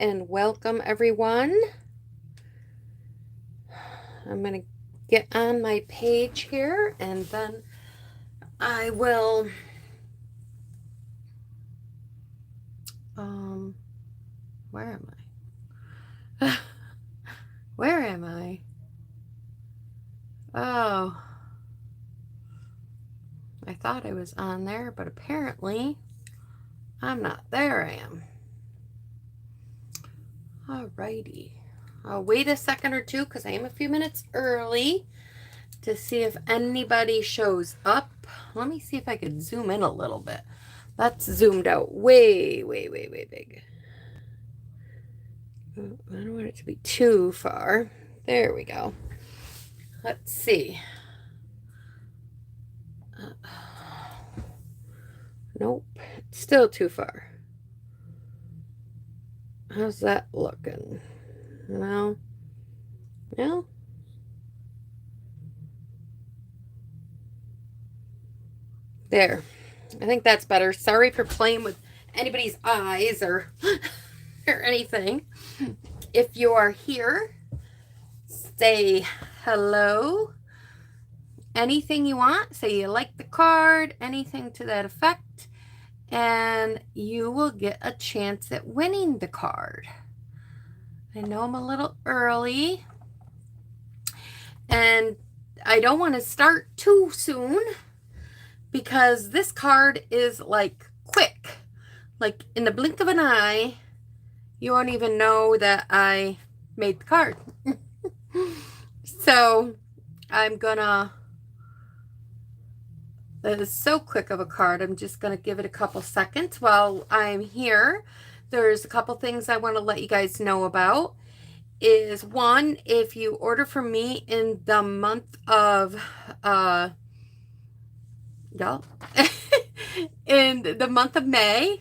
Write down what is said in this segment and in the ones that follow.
and welcome everyone. I'm going to get on my page here and then I will where am I? Where am I? Oh, I thought I was on there, but apparently I'm not. There I am. Alrighty. I'll wait a second or two because I am a few minutes early to see if anybody shows up. Let me see if I could zoom in a little bit. That's zoomed out way big. I don't want it to be too far. There we go. Let's see. Nope, it's still too far. How's that looking? Well, there. I think that's better. Sorry for playing with anybody's eyes or or anything. If you are here, say hello. Anything you want. Say you like the card, anything to that effect, and you will get a chance at winning the card. I know I'm a little early, and I don't want to start too soon because this card is like quick. Like in the blink of an eye, you won't even know that I made the card. So I'm gonna, that is so quick of a card. I'm just gonna give it a couple seconds while I'm here. There's a couple things I want to let you guys know about. Is one, if you order from me in the month of in the month of May,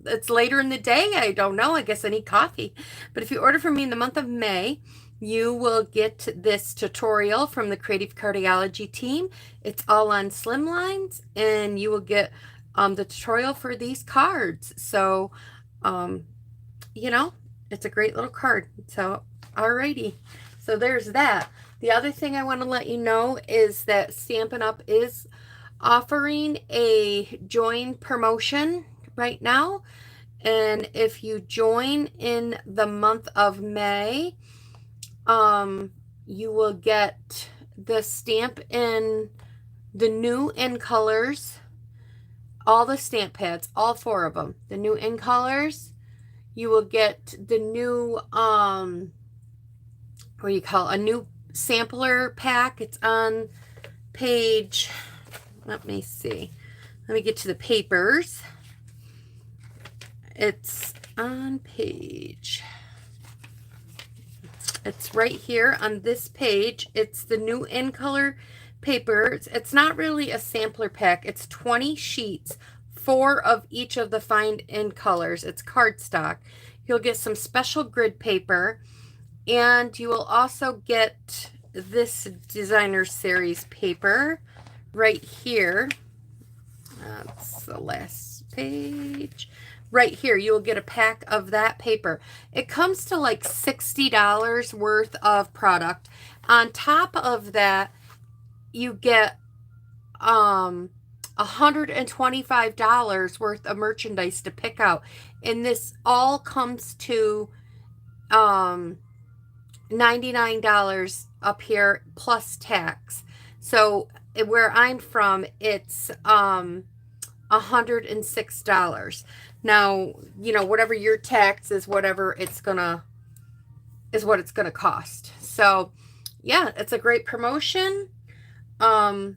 it's later in the day, I don't know, I guess I need coffee, but if you order from me in the month of May, you will get this tutorial from the Creative Cardiology team. It's all on slimlines, and you will get the tutorial for these cards. So it's a great little card. So alrighty, so there's that. The other thing I want to let you know is that Stampin' Up! Is offering a join promotion right now, and if you join in the month of May, you will get the stamp in the new in colors, all the stamp pads, all 4 of them, the new in colors. You will get the new what do you call it? A new sampler pack. It's on page, let me see, let me get to the papers. It's on page, it's right here on this page. It's the new in color papers. It's not really a sampler pack. It's 20 sheets, 4 of each of the find in colors. It's cardstock. You'll get some special grid paper, and you will also get this designer series paper right here. That's the last page. Right here, you will get a pack of that paper. It comes to like $60 worth of product. On top of that, you get $125 worth of merchandise to pick out. And this all comes to $99 up here plus tax. So where I'm from, it's $106. Now, whatever your tax is, whatever it's gonna is what it's gonna cost. So yeah, it's a great promotion. If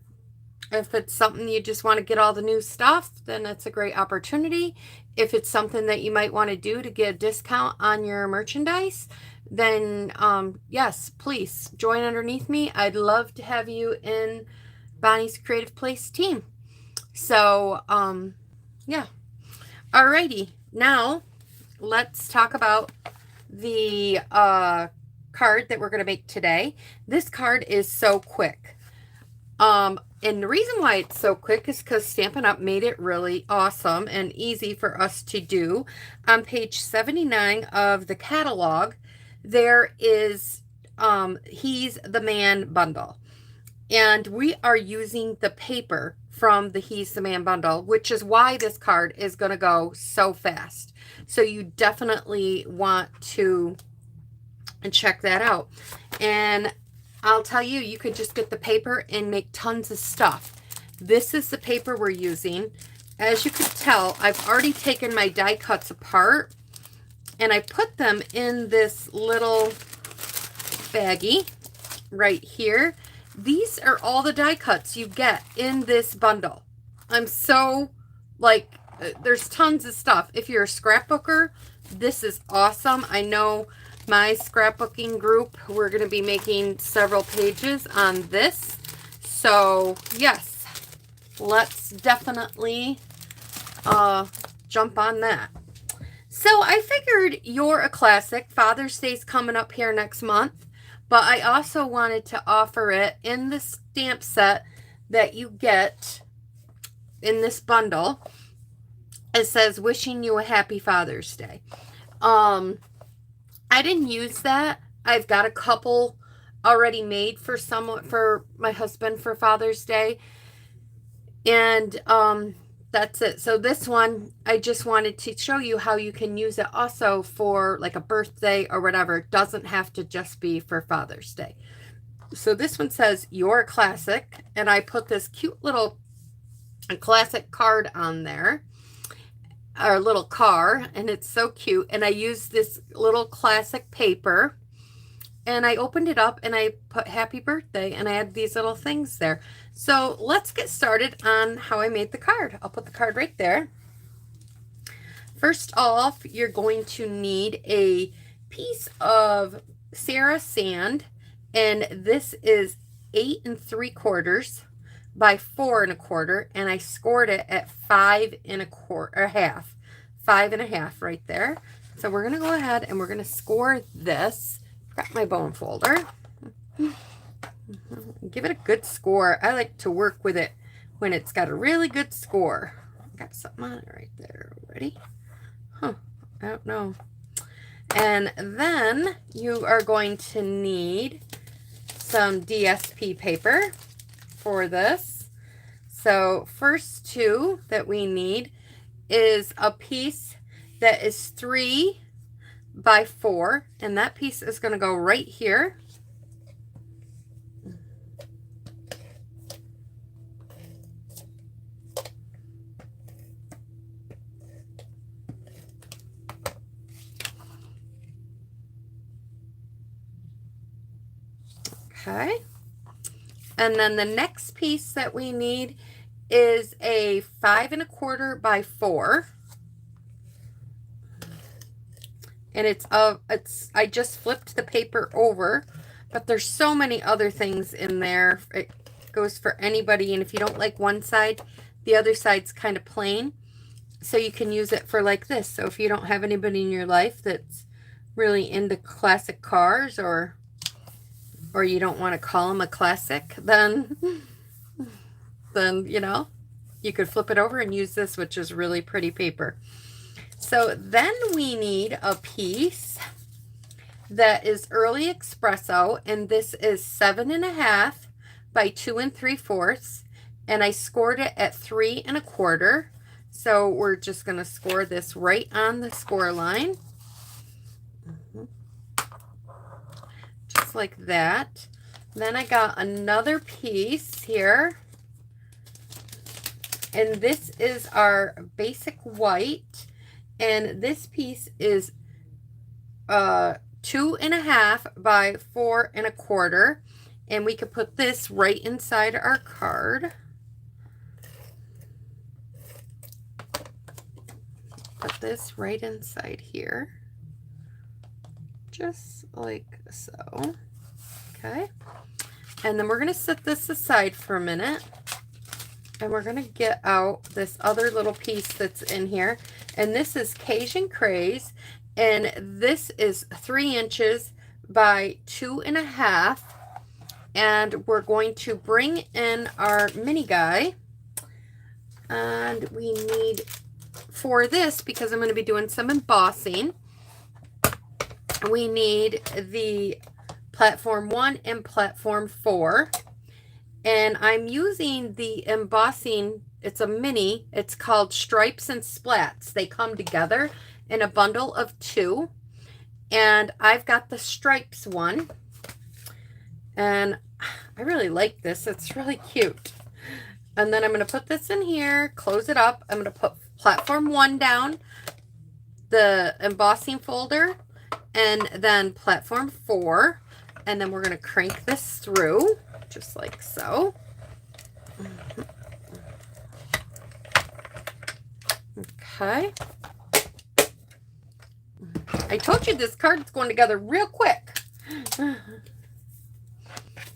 it's something you just want to get all the new stuff, then it's a great opportunity. If it's something that you might want to do to get a discount on your merchandise, then yes, please join underneath me. I'd love to have you in Bonnie's Creative Place team. So yeah. Alrighty, now let's talk about the card that we're going to make today. This card is so quick. And the reason why it's so quick is because Stampin' Up! Made it really awesome and easy for us to do. On page 79 of the catalog, there is He's the Man bundle. And we are using the paper from the He's the Man bundle, which is why this card is going to go so fast. So you definitely want to check that out. And I'll tell you, you could just get the paper and make tons of stuff. This is the paper we're using. As you can tell, I've already taken my die cuts apart and I put them in this little baggie right here. These are all the die cuts you get in this bundle. I'm so, like, there's tons of stuff. If you're a scrapbooker, this is awesome. I know my scrapbooking group, we're going to be making several pages on this. So, yes, let's definitely jump on that. So, I figured You're a Classic. Father's Day's coming up here next month. But I also wanted to offer it in the stamp set that you get in this bundle. It says, wishing you a happy Father's Day. I didn't use that. I've got a couple already made for my husband for Father's Day. And that's it. So this one, I just wanted to show you how you can use it also for like a birthday or whatever. It doesn't have to just be for Father's Day. So this one says, You're a Classic. And I put this cute little classic card on there. Our little car, and it's so cute. And I used this little classic paper, and I opened it up and I put happy birthday, and I had these little things there. So let's get started on how I made the card. I'll put the card right there. First off, you're going to need a piece of Sarah sand, and this is 8 3/4 by 4 1/4, and I scored it at 5 1/4, 5 1/2 right there. So we're gonna go ahead and we're gonna score this. Got my bone folder. Give it a good score. I like to work with it when it's got a really good score. Got something on it right there already. I don't know. And then you are going to need some DSP paper for this. So first two that we need is a piece that is 3 by 4, and that piece is going to go right here. Okay. And then the next piece that we need is a 5 1/4 by 4. And I just flipped the paper over, but there's so many other things in there. It goes for anybody. And if you don't like one side, the other side's kind of plain. So you can use it for like this. So if you don't have anybody in your life that's really into classic cars, or you don't want to call them a classic, then you know, you could flip it over and use this, which is really pretty paper. So then we need a piece that is Early Espresso, and this is 7 1/2 by 2 3/4, and I scored it at 3 1/4. So we're just going to score this right on the score line. Just like that. Then I got another piece here, and this is our basic white, and this piece is 2 1/2 by 4 1/4, and we could put this right inside our card. Put this right inside here, just like so. Okay, and then we're going to set this aside for a minute, and we're going to get out this other little piece that's in here, and this is Cajun Craze, and this is 3 inches by 2 1/2, And we're going to bring in our mini guy. And we need, for this, because I'm going to be doing some embossing, we need the platform 1 and platform 4. And I'm using the embossing, it's a mini, it's called Stripes and Splats. They come together in a bundle of 2. And I've got the stripes one. And I really like this. It's really cute. And then I'm going to put this in here, close it up. I'm going to put platform 1 down, the embossing folder, and then platform 4. And then we're going to crank this through, just like so. Okay. I told you this card's going together real quick.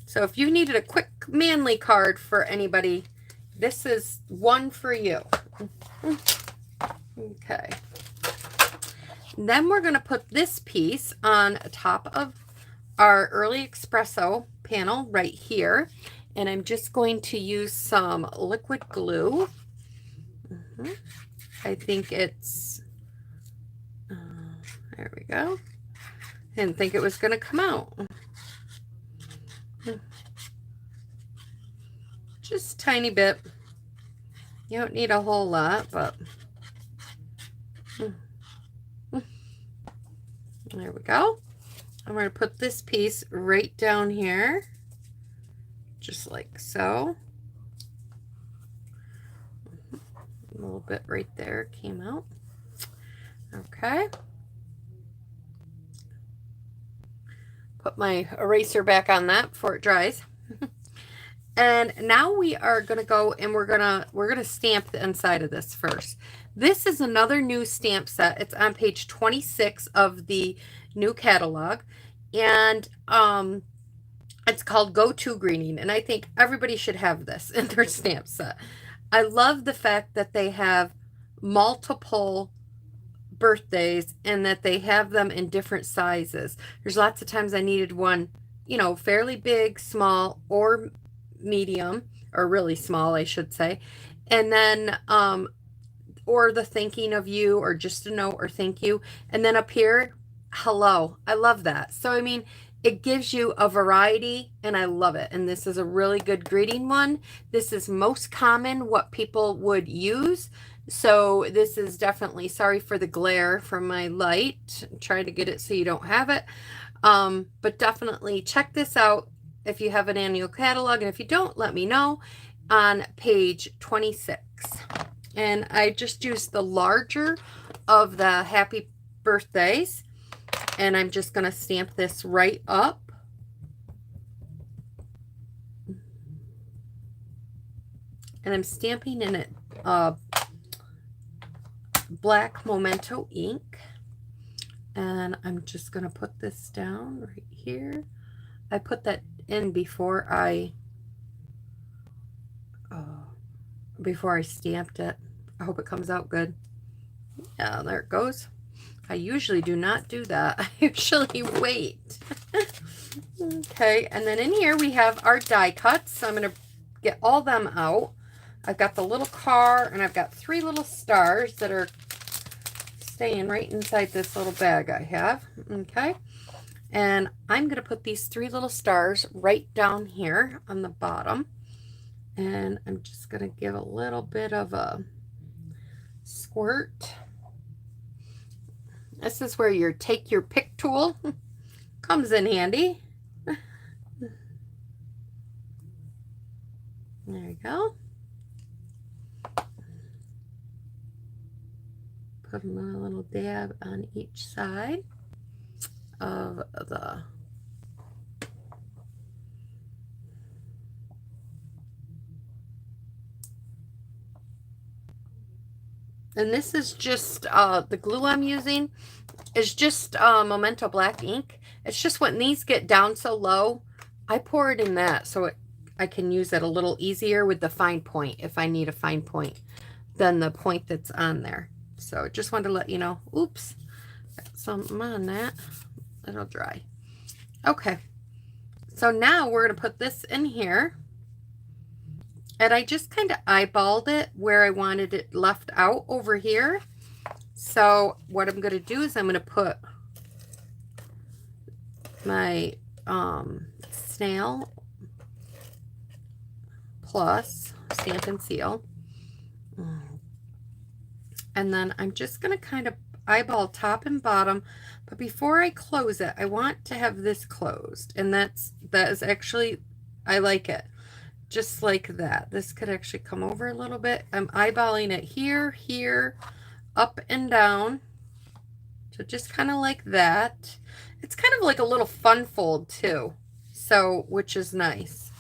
So if you needed a quick manly card for anybody, this is one for you. Okay. Then we're going to put this piece on top of our early espresso panel right here. And I'm just going to use some liquid glue. I think it's, there we go. Didn't think it was going to come out. Just a tiny bit. You don't need a whole lot, but there we go. I'm going to put this piece right down here, just like so. A little bit right there came out. Okay. Put my eraser back on that before it dries. And now we are going to go and we're going to stamp the inside of this first. This is another new stamp set. It's on page 26 of the new catalog. And it's called Go-To Greening. And I think everybody should have this in their stamp set. I love the fact that they have multiple birthdays and that they have them in different sizes. There's lots of times I needed one, you know, fairly big, small, or medium, or really small, I should say. And then, or the thinking of you, or just a note, or thank you. And then up here, hello. I love that. So, I mean, it gives you a variety, and I love it. And this is a really good greeting one. This is most common what people would use. So this is definitely, sorry for the glare from my light. Try to get it so you don't have it. But definitely check this out if you have an annual catalog. And if you don't, let me know on page 26. And I just used the larger of the happy birthdays. And I'm just going to stamp this right up. And I'm stamping in it black Memento ink. And I'm just going to put this down right here. I put that in before I stamped it. I hope it comes out good. Yeah, there it goes. I usually do not do that. I usually wait. Okay, and then in here we have our die cuts. So I'm going to get all them out. I've got the little car, and I've got 3 little stars that are staying right inside this little bag I have. Okay, and I'm going to put these 3 little stars right down here on the bottom. And I'm just going to give a little bit of a squirt. This is where your take your pick tool comes in handy. There you go. Put a little dab on each side of the and this is just the glue I'm using is just Memento black ink. It's just when these get down so low, I pour it in that so I can use it a little easier with the fine point if I need a fine point than the point that's on there. So just wanted to let you know. Oops, got something on that. It'll dry. Okay, So now we're going to put this in here. And I just kind of eyeballed it where I wanted it left out over here. So what I'm going to do is I'm going to put my snail plus stamp and seal. And then I'm just going to kind of eyeball top and bottom. But before I close it, I want to have this closed. And that is actually, I like it. Just like that. This could actually come over a little bit. I'm eyeballing it here, here, up and down. So just kind of like that. It's kind of like a little fun fold too. So, which is nice.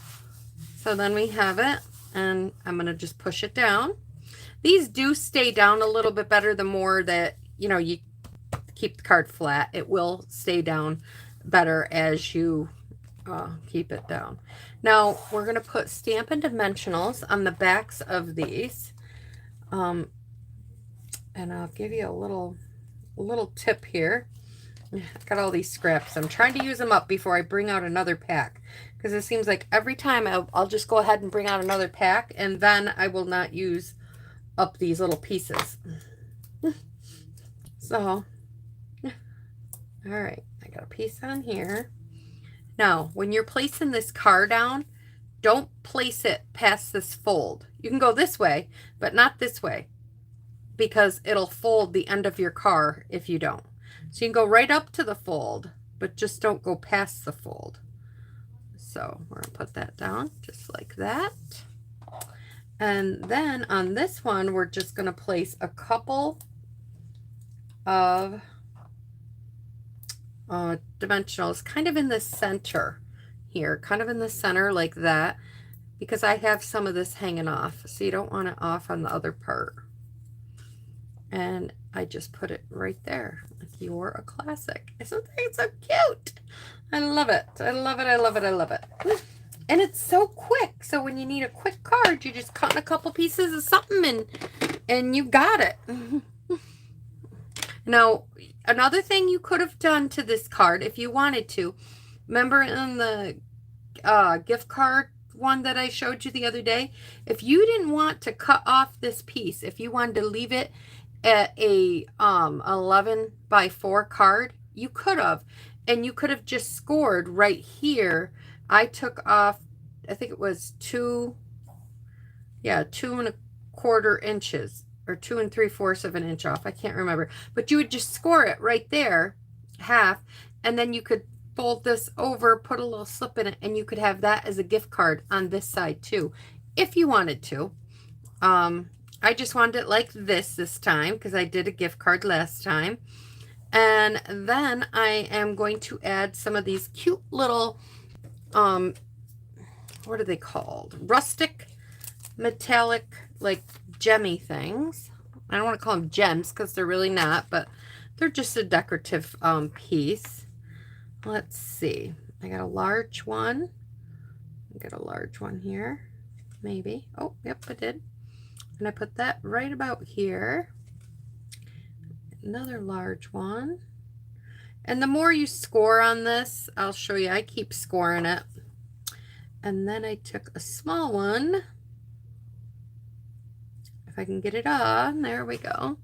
So then we have it, and I'm going to just push it down. These do stay down a little bit better the more that, you know, you keep the card flat. It will stay down better as you keep it down. Now we're going to put Stampin' Dimensionals on the backs of these. And I'll give you a little tip here. I've got all these scraps. I'm trying to use them up before I bring out another pack, because it seems like every time I'll just go ahead and bring out another pack, and then I will not use up these little pieces. So, all right, I got a piece on here. Now, when you're placing this card down, don't place it past this fold. You can go this way, but not this way, because it'll fold the end of your card if you don't. So you can go right up to the fold, but just don't go past the fold. So we're going to put that down just like that. And then on this one, we're just going to place a couple of dimensionals kind of in the center here, kind of in the center like that, because I have some of this hanging off, so you don't want it off on the other part. And I just put it right there. Like, you're a classic. Isn't that so cute? I love it. I love it. I love it. I love it. And it's so quick. So when you need a quick card, you just cut in a couple pieces of something and you got it. Now, another thing you could have done to this card if you wanted to, remember in the gift card one that I showed you the other day, if you didn't want to cut off this piece, if you wanted to leave it at a 11 by 4 card, you could have, and you could have just scored right here. I took off, I think it was 2.25 inches, or 2 3/4 of an inch off. I can't remember, but you would just score it right there, half, and then you could fold this over, put a little slip in it, and you could have that as a gift card on this side too, if you wanted to. I just wanted it like this time, because I did a gift card last time. And then I am going to add some of these cute little, what are they called? Rustic metallic, like gemmy things. I don't want to call them gems because they're really not, but they're just a decorative piece. Let's see. I got a large one. I got a large one here. Maybe. Oh, yep, I did. And I put that right about here. Another large one. And the more you score on this, I'll show you, I keep scoring it. And then I took a small one. If I can get it on, there we go.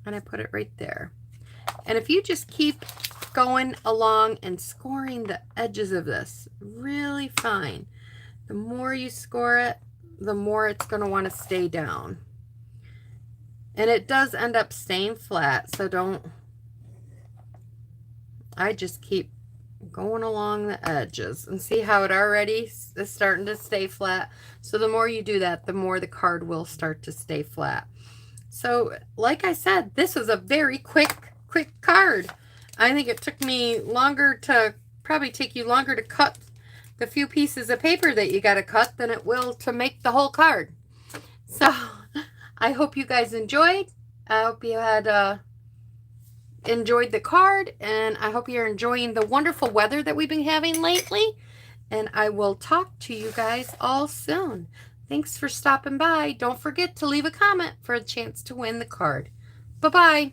And I put it right there. And if you just keep going along and scoring the edges of this really fine, the more you score it, the more it's going to want to stay down. And it does end up staying flat, so don't, I just keep going along the edges, and see how it already is starting to stay flat. So the more you do that, the more the card will start to stay flat. So like I said, this was a very quick card. I think it took me longer to, probably take you longer to cut the few pieces of paper that you got to cut than it will to make the whole card. So I hope you guys enjoyed. I hope you had enjoyed the card, and I hope you're enjoying the wonderful weather that we've been having lately. And I will talk to you guys all soon. Thanks for stopping by. Don't forget to leave a comment for a chance to win the card. Bye-bye.